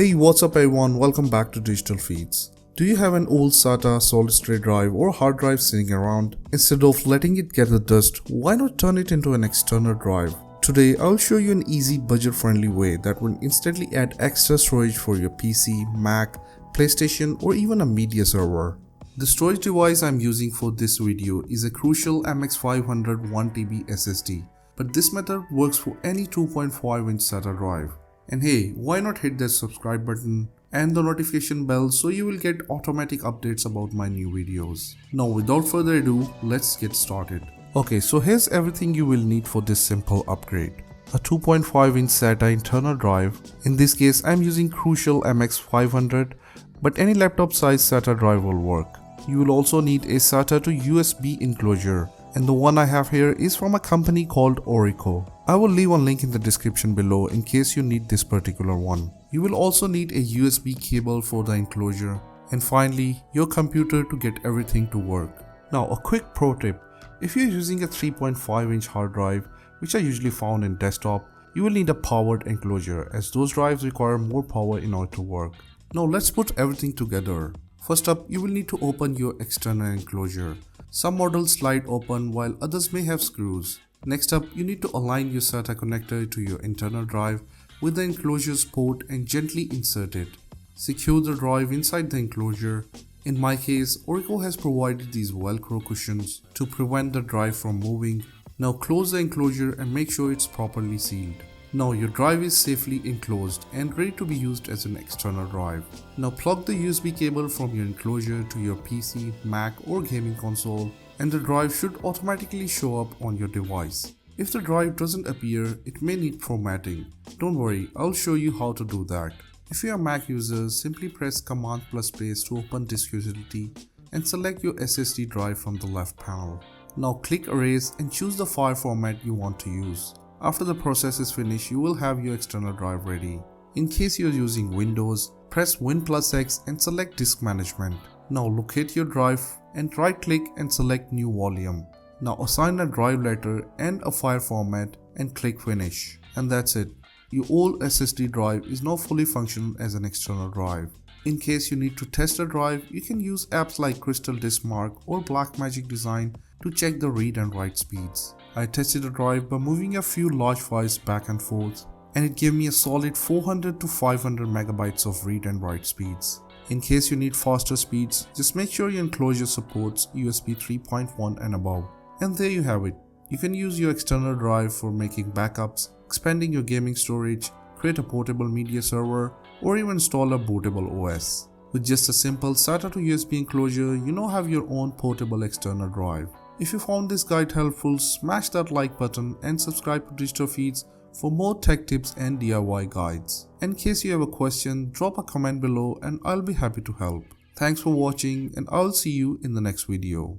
Hey, what's up everyone, welcome back to Digital Feeds. Do you have an old SATA solid state drive or hard drive sitting around? Instead of letting it get the dust, why not turn it into an external drive? Today I'll show you an easy budget-friendly way that will instantly add extra storage for your PC, Mac, PlayStation or even a media server. The storage device I'm using for this video is a Crucial MX500 1TB SSD, but this method works for any 2.5-inch SATA drive. And hey, why not hit that subscribe button and the notification bell so you will get automatic updates about my new videos. Now without further ado, let's get started. Okay, so here's everything you will need for this simple upgrade. A 2.5-inch SATA internal drive. In this case, I'm using Crucial MX500, but any laptop size SATA drive will work. You will also need a SATA-to-USB enclosure, and the one I have here is from a company called Orico. I will leave a link in the description below in case you need this particular one. You will also need a USB cable for the enclosure, and finally your computer to get everything to work. Now a quick pro tip, if you're using a 3.5-inch hard drive, which are usually found in desktop, you will need a powered enclosure as those drives require more power in order to work. Now let's put everything together. First up, you will need to open your external enclosure. Some models slide open while others may have screws. Next up, you need to align your SATA connector to your internal drive with the enclosure's port and gently insert it. Secure the drive inside the enclosure. In my case, Orico has provided these Velcro cushions to prevent the drive from moving. Now close the enclosure and make sure it's properly sealed. Now your drive is safely enclosed and ready to be used as an external drive. Now plug the USB cable from your enclosure to your PC, Mac or gaming console, and the drive should automatically show up on your device. If the drive doesn't appear, it may need formatting. Don't worry, I'll show you how to do that. If you are Mac users, simply press Command plus space to open disk utility and select your SSD drive from the left panel. Now click Erase and choose the file format you want to use. After the process is finished, you will have your external drive ready. In case you are using Windows, press Win+X and select Disk Management. Now locate your drive and right click and select New Volume. Now assign a drive letter and a file format and click Finish. And that's it. Your old SSD drive is now fully functional as an external drive. In case you need to test a drive, you can use apps like Crystal Disk Mark or Blackmagic Design to check the read and write speeds. I tested the drive by moving a few large files back and forth, and it gave me a solid 400 to 500 megabytes of read and write speeds. In case you need faster speeds, just make sure your enclosure supports USB 3.1 and above. And there you have it. You can use your external drive for making backups, expanding your gaming storage, create a portable media server, or even install a bootable OS. With just a simple SATA to USB enclosure, you now have your own portable external drive. If you found this guide helpful, smash that like button and subscribe to Digital Feeds for more tech tips and DIY guides. In case you have a question, drop a comment below and I'll be happy to help. Thanks for watching and I'll see you in the next video.